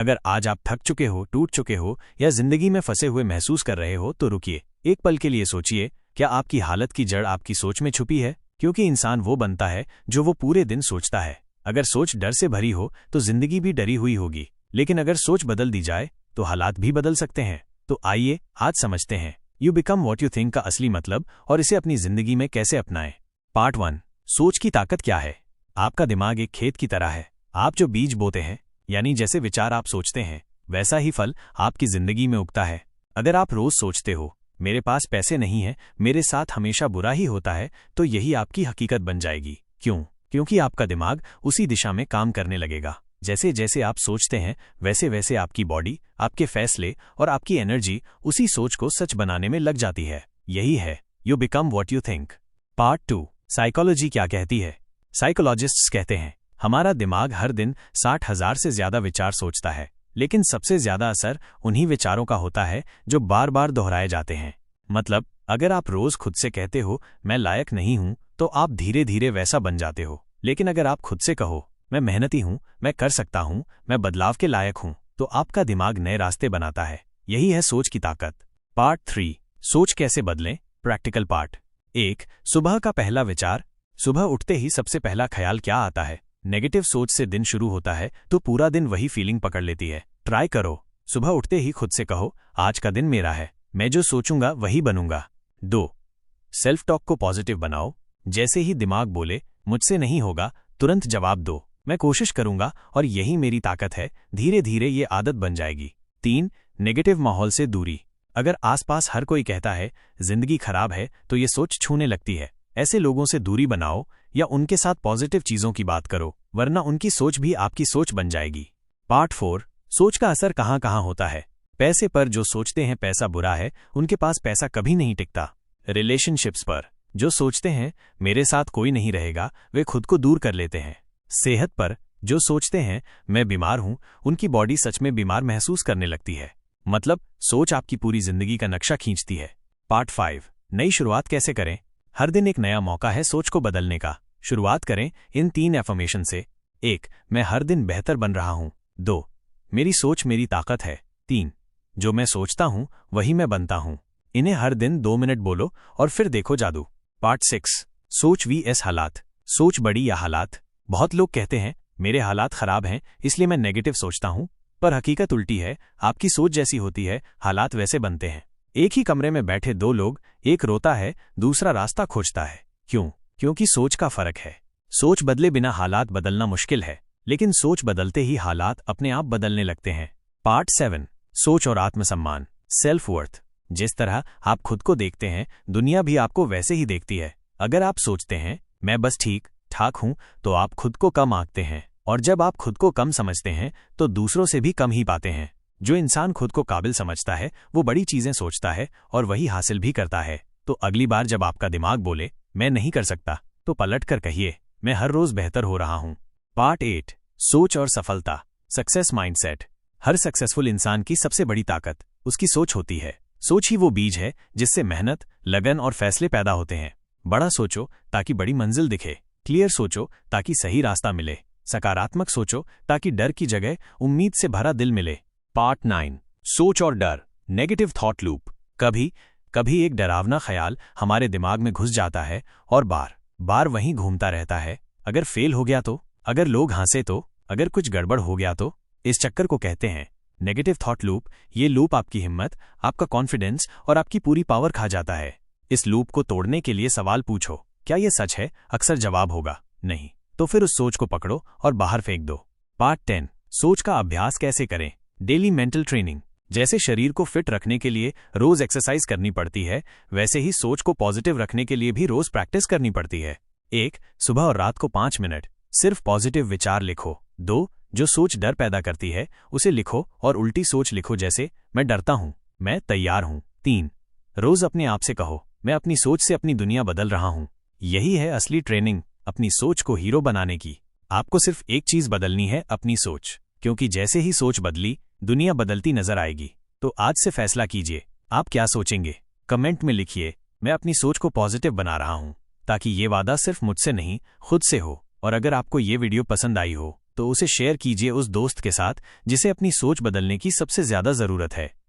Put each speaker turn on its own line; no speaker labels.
अगर आज आप थक चुके हो, टूट चुके हो या जिंदगी में फंसे हुए महसूस कर रहे हो तो रुकिए, एक पल के लिए सोचिए, क्या आपकी हालत की जड़ आपकी सोच में छुपी है? क्योंकि इंसान वो बनता है जो वो पूरे दिन सोचता है। अगर सोच डर से भरी हो तो जिंदगी भी डरी हुई होगी, लेकिन अगर सोच बदल दी जाए तो हालात भी बदल सकते हैं। तो आइए आज समझते हैं you become what you think का असली मतलब और इसे अपनी जिंदगी में कैसे अपनाएं। पार्ट 1, सोच की ताकत क्या है। आपका दिमाग एक खेत की तरह है। आप जो बीज बोते हैं, यानी जैसे विचार आप सोचते हैं, वैसा ही फल आपकी जिंदगी में उगता है। अगर आप रोज सोचते हो मेरे पास पैसे नहीं है, मेरे साथ हमेशा बुरा ही होता है, तो यही आपकी हकीकत बन जाएगी। क्यों? क्योंकि आपका दिमाग उसी दिशा में काम करने लगेगा। जैसे जैसे आप सोचते हैं वैसे वैसे आपकी बॉडी, आपके फैसले और आपकी एनर्जी उसी सोच को सच बनाने में लग जाती है। यही है you become what you think. Part 2, psychology क्या कहती है। साइकोलॉजिस्ट्स कहते हैं हमारा दिमाग हर दिन 60,000 से ज्यादा विचार सोचता है, लेकिन सबसे ज्यादा असर उन्हीं विचारों का होता है जो बार बार दोहराए जाते हैं। मतलब अगर आप रोज खुद से कहते हो मैं लायक नहीं हूं, तो आप धीरे धीरे वैसा बन जाते हो। लेकिन अगर आप खुद से कहो मैं मेहनती हूं, मैं कर सकता हूं, मैं बदलाव के लायक हूं, तो आपका दिमाग नए रास्ते बनाता है। यही है सोच की ताकत। पार्ट 3, सोच कैसे बदलें, प्रैक्टिकल पार्ट। 1, सुबह का पहला विचार। सुबह उठते ही सबसे पहला ख्याल क्या आता है? नेगेटिव सोच से दिन शुरू होता है तो पूरा दिन वही फीलिंग पकड़ लेती है। ट्राई करो, सुबह उठते ही खुद से कहो आज का दिन मेरा है, मैं जो सोचूंगा वही बनूंगा। 2, सेल्फ टॉक को पॉजिटिव बनाओ। जैसे ही दिमाग बोले मुझसे नहीं होगा, तुरंत जवाब दो मैं कोशिश करूंगा और यही मेरी ताकत है। धीरे धीरे ये आदत बन जाएगी। 3, नेगेटिव माहौल से दूरी। अगर आसपास हर कोई कहता है जिंदगी खराब है तो ये सोच छूने लगती है। ऐसे लोगों से दूरी बनाओ या उनके साथ पॉजिटिव चीजों की बात करो, वरना उनकी सोच भी आपकी सोच बन जाएगी। पार्ट 4, सोच का असर कहां कहां होता है। पैसे पर जो सोचते हैं पैसा बुरा है, उनके पास पैसा कभी नहीं टिकता। रिलेशनशिप्स पर जो सोचते हैं मेरे साथ कोई नहीं रहेगा, वे खुद को दूर कर लेते हैं। सेहत पर जो सोचते हैं मैं बीमार हूं, उनकी बॉडी सच में बीमार महसूस करने लगती है। मतलब सोच आपकी पूरी जिंदगी का नक्शा खींचती है। पार्ट 5, नई शुरुआत कैसे करें। हर दिन एक नया मौका है सोच को बदलने का। शुरुआत करें इन 3 एफर्मेशन से। 1, मैं हर दिन बेहतर बन रहा हूं। 2, मेरी सोच मेरी ताकत है। 3, जो मैं सोचता हूं वही मैं बनता हूं। इन्हें हर दिन 2 मिनट बोलो और फिर देखो जादू। पार्ट 6, सोच vs हालात। सोच बड़ी या हालात। बहुत लोग कहते हैं मेरे हालात खराब हैं इसलिए मैं नेगेटिव सोचता हूं, पर हकीकत उल्टी है। आपकी सोच जैसी होती है हालात वैसे बनते हैं। एक ही कमरे में बैठे 2 लोग, एक रोता है दूसरा रास्ता खोजता है। क्यों? क्योंकि सोच का फर्क है। सोच बदले बिना हालात बदलना मुश्किल है, लेकिन सोच बदलते ही हालात अपने आप बदलने लगते हैं। पार्ट 7, सोच और आत्मसम्मान, सेल्फ वर्थ। जिस तरह आप खुद को देखते हैं दुनिया भी आपको वैसे ही देखती है। अगर आप सोचते हैं मैं बस ठीक ठाक हूं, तो आप खुद को कम आंकते हैं, और जब आप खुद को कम समझते हैं तो दूसरों से भी कम ही पाते हैं। जो इंसान खुद को काबिल समझता है वो बड़ी चीजें सोचता है और वही हासिल भी करता है। तो अगली बार जब आपका दिमाग बोले मैं नहीं कर सकता, तो पलट कर कहिए मैं हर रोज बेहतर हो रहा हूं। पार्ट 8, सोच और सफलता, सक्सेस माइंडसेट। हर सक्सेसफुल इंसान की सबसे बड़ी ताकत उसकी सोच होती है। सोच ही वो बीज है जिससे मेहनत, लगन और फैसले पैदा होते हैं। बड़ा सोचो ताकि बड़ी मंजिल दिखे। क्लियर सोचो ताकि सही रास्ता मिले। सकारात्मक सोचो ताकि डर की जगह उम्मीद से भरा दिल मिले। पार्ट 9, सोच और डर, नेगेटिव थॉट लूप। कभी कभी एक डरावना ख्याल हमारे दिमाग में घुस जाता है और बार बार वहीं घूमता रहता है। अगर फेल हो गया तो, अगर लोग हंसे तो, अगर कुछ गड़बड़ हो गया तो। इस चक्कर को कहते हैं नेगेटिव थॉट लूप। ये लूप आपकी हिम्मत, आपका कॉन्फिडेंस और आपकी पूरी पावर खा जाता है। इस लूप को तोड़ने के लिए सवाल पूछो, क्या ये सच है? अक्सर जवाब होगा नहीं। तो फिर उस सोच को पकड़ो और बाहर फेंक दो। पार्ट 10, सोच का अभ्यास कैसे करें, डेली मेंटल ट्रेनिंग। जैसे शरीर को फिट रखने के लिए रोज एक्सरसाइज करनी पड़ती है, वैसे ही सोच को पॉजिटिव रखने के लिए भी रोज प्रैक्टिस करनी पड़ती है। 1, सुबह और रात को 5 मिनट सिर्फ पॉजिटिव विचार लिखो। 2, जो सोच डर पैदा करती है उसे लिखो और उल्टी सोच लिखो, जैसे मैं डरता हूं, मैं तैयार हूं। 3, रोज अपने आप से कहो मैं अपनी सोच से अपनी दुनिया बदल रहा हूं। यही है असली ट्रेनिंग, अपनी सोच को हीरो बनाने की। आपको सिर्फ एक चीज बदलनी है, अपनी सोच, क्योंकि जैसे ही सोच बदली दुनिया बदलती नजर आएगी। तो आज से फैसला कीजिए आप क्या सोचेंगे। कमेंट में लिखिए मैं अपनी सोच को पॉजिटिव बना रहा हूं, ताकि ये वादा सिर्फ मुझसे नहीं खुद से हो। और अगर आपको ये वीडियो पसंद आई हो तो उसे शेयर कीजिए उस दोस्त के साथ जिसे अपनी सोच बदलने की सबसे ज्यादा जरूरत है।